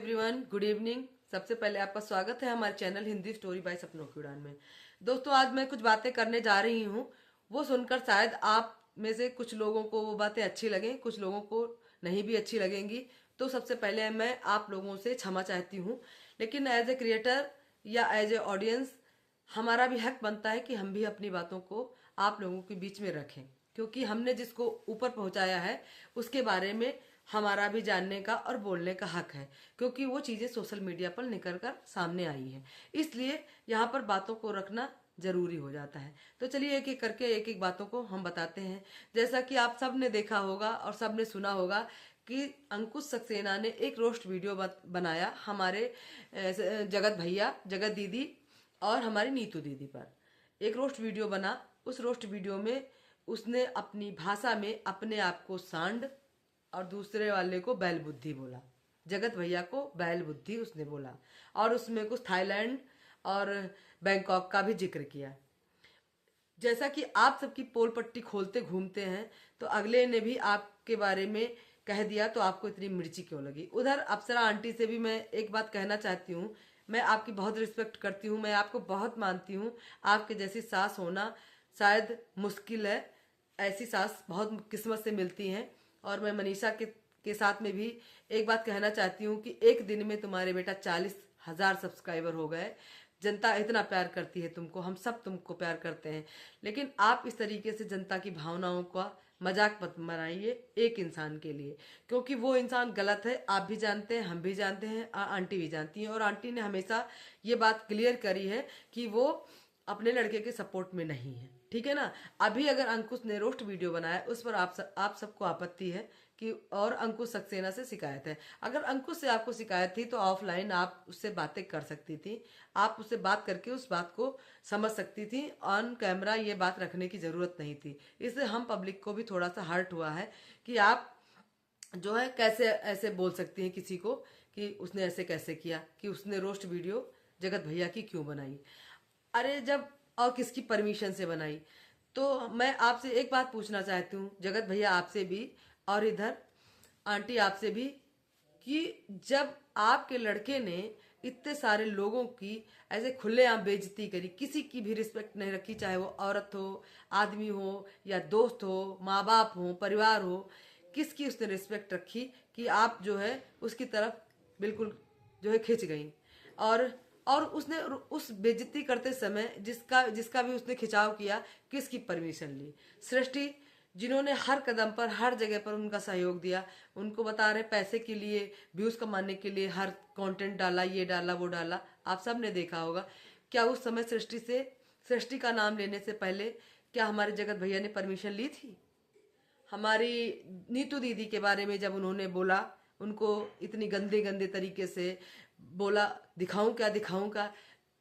Everyone, good evening. सबसे पहले आपका स्वागत है हमारे चैनल हिंदी स्टोरी बाय सपनों की उड़ान में। दोस्तों, आज मैं कुछ बातें करने जा रही हूँ। वो सुनकर शायद आप में से कुछ लोगों को वो बातें अच्छी लगें, कुछ लोगों को नहीं भी अच्छी लगेंगी। तो सबसे पहले मैं आप लोगों से क्षमा चाहती हूँ, लेकिन एज ए क्रिएटर या एज ए ऑडियंस हमारा भी हक बनता है कि हम भी अपनी बातों को आप लोगों के बीच में रखें, क्योंकि हमने जिसको ऊपर पहुंचाया है उसके बारे में हमारा भी जानने का और बोलने का हक है, क्योंकि वो चीजें सोशल मीडिया पर निकल कर सामने आई हैं। इसलिए यहाँ पर बातों को रखना जरूरी हो जाता है। तो चलिए एक एक करके एक एक बातों को हम बताते हैं। जैसा कि आप सब ने देखा होगा और सब ने सुना होगा कि अंकुश सक्सेना ने एक रोस्ट वीडियो बनाया हमारे जगत भैया, जगत दीदी और हमारी नीतू दीदी पर। एक रोस्ट वीडियो बना। उस रोस्ट वीडियो में उसने अपनी भाषा में अपने आप को सांड और दूसरे वाले को बैल बुद्धि बोला। जगत भैया को बैल बुद्धि उसने बोला और उसमें कुछ थाईलैंड और बैंकॉक का भी जिक्र किया। जैसा कि आप सबकी पोल पट्टी खोलते घूमते हैं, तो अगले ने भी आपके बारे में कह दिया, तो आपको इतनी मिर्ची क्यों लगी। उधर अप्सरा आंटी से भी मैं एक बात कहना चाहती हूँ। मैं आपकी बहुत रिस्पेक्ट करती हूँ, मैं आपको बहुत मानती हूँ। आपके जैसी सास होना शायद मुश्किल है। ऐसी सास बहुत किस्मत से मिलती हैं। और मैं मनीषा के साथ में भी एक बात कहना चाहती हूँ कि एक दिन में तुम्हारे बेटा 40,000 सब्सक्राइबर हो गए। जनता इतना प्यार करती है तुमको, हम सब तुमको प्यार करते हैं, लेकिन आप इस तरीके से जनता की भावनाओं का मजाक मत बनाइए एक इंसान के लिए, क्योंकि वो इंसान गलत है। आप भी जानते हैं, हम भी जानते हैं, आंटी भी जानती हैं। और आंटी ने हमेशा ये बात क्लियर करी है कि वो अपने लड़के के सपोर्ट में नहीं है, ठीक है ना। अभी अगर अंकुश ने रोस्ट वीडियो बनाया उस पर आप सबको आपत्ति है कि और अंकुश सक्सेना से शिकायत है। अगर अंकुश से आपको शिकायत थी तो ऑफलाइन आप उससे बातें कर सकती थी, आप उससे बात करके उस बात को समझ सकती थी। ऑन कैमरा ये बात रखने की जरूरत नहीं थी। इससे हम पब्लिक को भी थोड़ा सा हर्ट हुआ है कि आप जो है कैसे ऐसे बोल सकती हैं किसी को कि उसने ऐसे कैसे किया, कि उसने रोस्ट वीडियो जगत भैया की क्यों बनाई। अरे जब और किसकी परमिशन से बनाई। तो मैं आपसे एक बात पूछना चाहती हूँ, जगत भैया आपसे भी और इधर आंटी आपसे भी, कि जब आपके लड़के ने इतने सारे लोगों की ऐसे खुलेआम बेइज्जती करी, किसी की भी रिस्पेक्ट नहीं रखी, चाहे वो औरत हो, आदमी हो या दोस्त हो, माँ बाप हो, परिवार हो, किसकी उसने रिस्पेक्ट रखी कि आप जो है उसकी तरफ बिल्कुल जो है खिंच गई। और उसने उस बेइज्जती करते समय जिसका जिसका भी उसने खिंचाव किया, किसकी परमिशन ली। सृष्टि, जिन्होंने हर कदम पर हर जगह पर उनका सहयोग दिया, उनको बता रहे पैसे के लिए, व्यूज कमाने के लिए हर कंटेंट डाला, ये डाला वो डाला, आप सब ने देखा होगा। क्या उस समय सृष्टि का नाम लेने से पहले क्या हमारे जगत भैया ने परमिशन ली थी? हमारी नीतू दीदी के बारे में जब उन्होंने बोला, उनको इतनी गंदे गंदे तरीके से बोला, दिखाऊं क्या दिखाऊं क्या,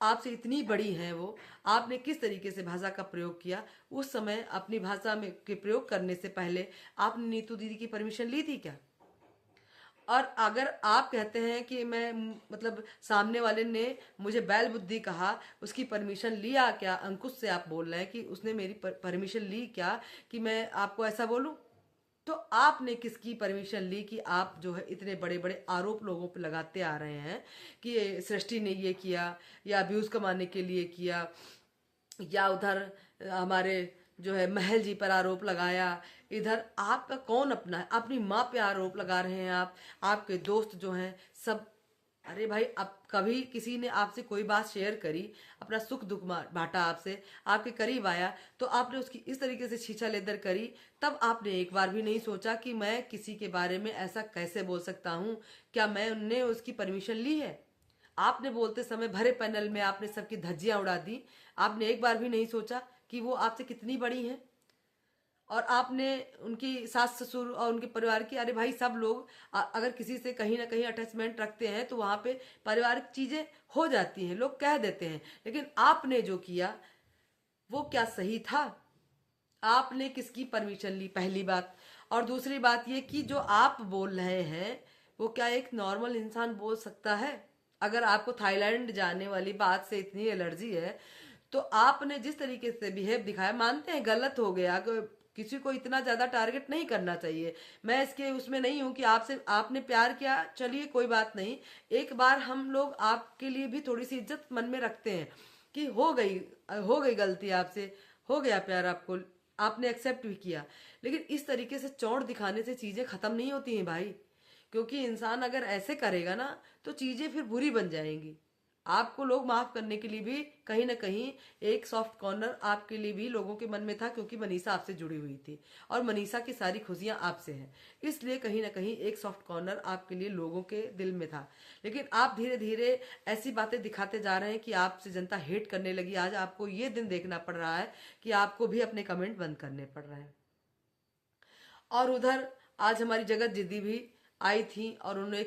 आपसे इतनी बड़ी हैं वो, आपने किस तरीके से भाषा का प्रयोग किया। उस समय अपनी भाषा में के प्रयोग करने से पहले आपने नीतू दीदी की परमिशन ली थी क्या? और अगर आप कहते हैं कि मैं मतलब सामने वाले ने मुझे बैल बुद्धि कहा, उसकी परमिशन लिया क्या? अंकुश से आप बोल रहे हैं कि उसने मेरी परमिशन ली क्या कि मैं आपको ऐसा बोलूं? तो आपने किसकी परमिशन ली कि आप जो है इतने बड़े बड़े आरोप लोगों पर लगाते आ रहे हैं कि सृष्टि ने ये किया या व्यूज कमाने के लिए किया, या उधर हमारे जो है महल जी पर आरोप लगाया। इधर आपका कौन अपना है? अपनी माँ पे आरोप लगा रहे हैं आप, आपके दोस्त जो हैं सब। अरे भाई, अब कभी किसी ने आपसे कोई बात शेयर करी, अपना सुख दुख बांटा, आपसे आपके करीब आया, तो आपने उसकी इस तरीके से छीछा लेदर करी। तब आपने एक बार भी नहीं सोचा कि मैं किसी के बारे में ऐसा कैसे बोल सकता हूँ? क्या मैंने उसकी परमिशन ली है? आपने बोलते समय भरे पैनल में आपने सबकी धज्जियां उड़ा दी। आपने एक बार भी नहीं सोचा कि वो आपसे कितनी बड़ी हैं। और आपने उनकी सास ससुर और उनके परिवार की, अरे भाई सब लोग अगर किसी से कहीं ना कहीं अटैचमेंट रखते हैं तो वहां पे पारिवारिक चीजें हो जाती हैं, लोग कह देते हैं। लेकिन आपने जो किया वो क्या सही था? आपने किसकी परमिशन ली, पहली बात। और दूसरी बात ये कि जो आप बोल रहे हैं वो क्या एक नॉर्मल इंसान बोल सकता है? अगर आपको थाईलैंड जाने वाली बात से इतनी एलर्जी है तो आपने जिस तरीके से बिहेव दिखाया, मानते हैं गलत हो गया, किसी को इतना ज्यादा टारगेट नहीं करना चाहिए। मैं इसके उसमें नहीं हूं कि आपसे आपने प्यार किया, चलिए कोई बात नहीं, एक बार हम लोग आपके लिए भी थोड़ी सी इज्जत मन में रखते हैं कि हो गई गलती आपसे, हो गया प्यार आपको, आपने एक्सेप्ट भी किया। लेकिन इस तरीके से चौड़ दिखाने से चीजें खत्म नहीं होती हैं भाई, क्योंकि इंसान अगर ऐसे करेगा ना तो चीजें फिर बुरी बन जाएंगी। आपको लोग माफ करने के लिए भी कहीं ना कहीं एक सॉफ्ट कॉर्नर आपके लिए भी लोगों के मन में था, क्योंकि मनीषा आपसे जुड़ी हुई थी और मनीषा की सारी खुशियां आपसे हैं, इसलिए कहीं ना कहीं एक सॉफ्ट कॉर्नर आपके लिए लोगों के दिल में था। लेकिन आप धीरे धीरे ऐसी बातें दिखाते जा रहे हैं कि आपसे जनता हेट करने लगी। आज आपको ये दिन देखना पड़ रहा है कि आपको भी अपने कमेंट बंद करने पड़ रहे हैं। और उधर आज हमारी जगत दीदी भी आई थी और उन्होंने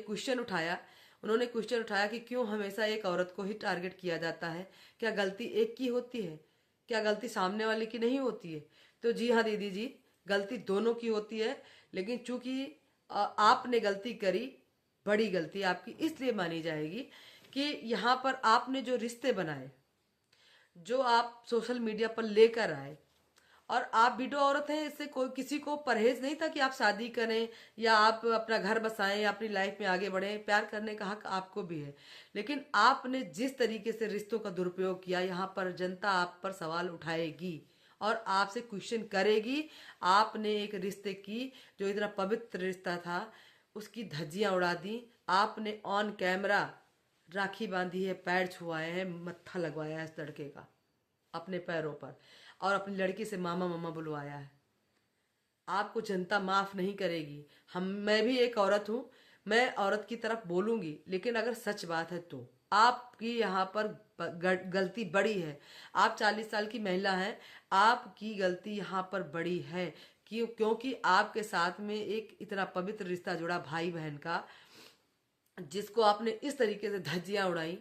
क्वेश्चन उठाया कि क्यों हमेशा एक औरत को ही टारगेट किया जाता है, क्या गलती एक की होती है, क्या गलती सामने वाले की नहीं होती है? तो जी हाँ दीदी जी, गलती दोनों की होती है। लेकिन चूंकि आपने गलती करी, बड़ी गलती आपकी इसलिए मानी जाएगी कि यहाँ पर आपने जो रिश्ते बनाए, जो आप सोशल मीडिया पर लेकर आए, और आप विडो औरत हैं, इससे कोई किसी को परहेज नहीं था कि आप शादी करें या आप अपना घर बसाएं या अपनी लाइफ में आगे बढ़ें। प्यार करने का हक आपको भी है, लेकिन आपने जिस तरीके से रिश्तों का दुरुपयोग किया, यहाँ पर जनता आप पर सवाल उठाएगी और आपसे क्वेश्चन करेगी। आपने एक रिश्ते की, जो इतना पवित्र रिश्ता था, उसकी धज्जियां उड़ा दी। आपने ऑन कैमरा राखी बांधी है, पैर छुआए हैं, मत्था लगवाया है इस लड़के का अपने पैरों पर, और अपनी लड़की से मामा मामा बुलवाया है। आपको जनता माफ नहीं करेगी। मैं भी एक औरत हूं, मैं औरत की तरफ बोलूंगी, लेकिन अगर सच बात है तो आपकी यहाँ पर गलती बड़ी है। आप 40 साल की महिला हैं, आपकी गलती यहाँ पर बड़ी है। क्योंकि आपके साथ में एक इतना पवित्र रिश्ता जुड़ा भाई बहन का, जिसको आपने इस तरीके से धज्जियां उड़ाई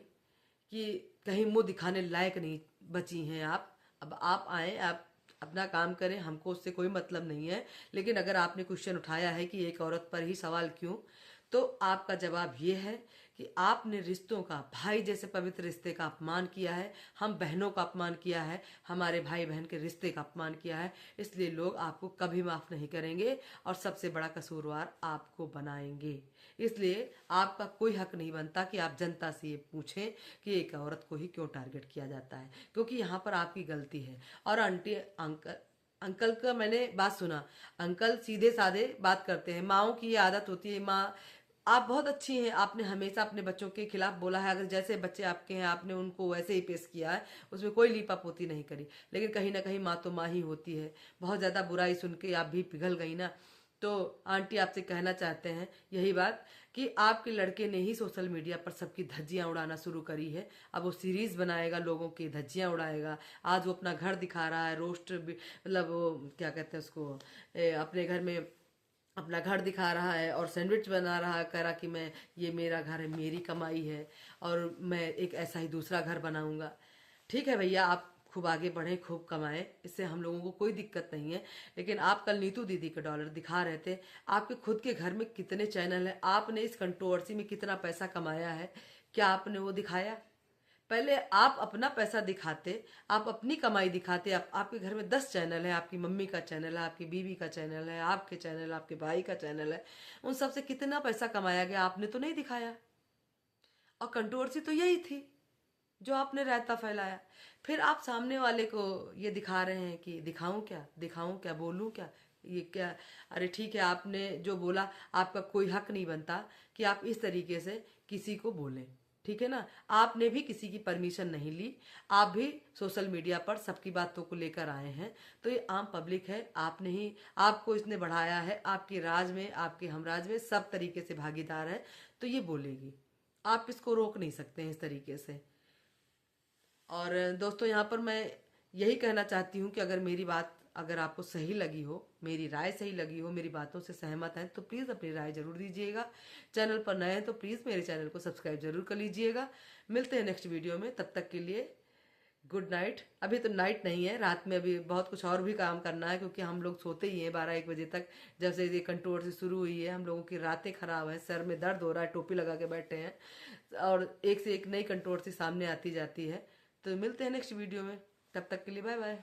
कि कहीं मुंह दिखाने लायक नहीं बची हैं आप। अब आप आए, आप अपना काम करें, हमको उससे कोई मतलब नहीं है। लेकिन अगर आपने क्वेश्चन उठाया है कि एक औरत पर ही सवाल क्यों, तो आपका जवाब ये है कि आपने रिश्तों का, भाई जैसे पवित्र रिश्ते का अपमान किया है, हम बहनों का अपमान किया है, हमारे भाई बहन के रिश्ते का अपमान किया है। इसलिए लोग आपको कभी माफ नहीं करेंगे और सबसे बड़ा कसूरवार आपको बनाएंगे। इसलिए आपका कोई हक नहीं बनता कि आप जनता से ये पूछें कि एक औरत को ही क्यों टारगेट किया जाता है, क्योंकि यहाँ पर आपकी गलती है। और आंटी अंकल का मैंने बात सुना, अंकल सीधे साधे बात करते हैं। माओ की ये आदत होती है। माँ, आप बहुत अच्छी हैं, आपने हमेशा अपने बच्चों के खिलाफ बोला है, अगर जैसे बच्चे आपके हैं आपने उनको वैसे ही पेश किया है, उसमें कोई लीपापोती नहीं करी। लेकिन कहीं ना कहीं माँ तो माँ ही होती है। बहुत ज़्यादा बुराई सुन के आप भी पिघल गई ना। तो आंटी आपसे कहना चाहते हैं यही बात कि आपके लड़के ने ही सोशल मीडिया पर सबकी धज्जियां उड़ाना शुरू करी है। अब वो सीरीज बनाएगा, लोगों की धज्जियां उड़ाएगा। आज वो अपना घर दिखा रहा है, रोस्ट मतलब वो क्या कहते हैं उसको, अपने घर में अपना घर दिखा रहा है और सैंडविच बना रहा है, कह रहा कि मैं, ये मेरा घर है, मेरी कमाई है और मैं एक ऐसा ही दूसरा घर बनाऊंगा। ठीक है भैया, आप खूब आगे बढ़ें, खूब कमाएं, इससे हम लोगों को कोई दिक्कत नहीं है। लेकिन आप कल नीतू दीदी के डॉलर दिखा रहे थे, आपके खुद के घर में कितने चैनल हैं, आपने इस कंट्रोवर्सी में कितना पैसा कमाया है, क्या आपने वो दिखाया? पहले आप अपना पैसा दिखाते, आप अपनी कमाई दिखाते। आपके घर में 10 चैनल है, आपकी मम्मी का चैनल है, आपकी बीवी का चैनल है, आपके चैनल, आपके भाई का चैनल है, उन सब से कितना पैसा कमाया गया आपने तो नहीं दिखाया। और कंट्रोवर्सी तो यही थी जो आपने रायता फैलाया। फिर आप सामने वाले को ये दिखा रहे हैं कि दिखाऊं क्या, बोलूं क्या, ये क्या? अरे ठीक है, आपने जो बोला, आपका कोई हक नहीं बनता कि आप इस तरीके से किसी को बोलें। ठीक है ना, आपने भी किसी की परमिशन नहीं ली, आप भी सोशल मीडिया पर सबकी बातों को लेकर आए हैं। तो ये आम पब्लिक है, आपने ही, आपको इसने बढ़ाया है, आपके राज में, आपके हमराज में सब तरीके से भागीदार है, तो ये बोलेगी। आप इसको रोक नहीं सकते हैं इस तरीके से। और दोस्तों, यहाँ पर मैं यही कहना चाहती हूँ कि अगर मेरी बात, अगर आपको सही लगी हो, मेरी राय सही लगी हो, मेरी बातों से सहमत हैं, तो प्लीज़ अपनी राय जरूर दीजिएगा। चैनल पर नए हैं तो प्लीज़ मेरे चैनल को सब्सक्राइब जरूर कर लीजिएगा। मिलते हैं नेक्स्ट वीडियो में, तब तक के लिए गुड नाइट। अभी तो नाइट नहीं है, रात में अभी बहुत कुछ और भी काम करना है, क्योंकि हम लोग सोते ही हैं 12-1 बजे तक। जब से ये कंट्रोवर्सी शुरू हुई है, हम लोगों की रातें खराब है, सर में दर्द हो रहा है, टोपी लगा के बैठे हैं और एक से एक नई कंट्रोवर्सी सामने आती जाती है। तो मिलते हैं नेक्स्ट वीडियो में, तब तक के लिए बाय बाय।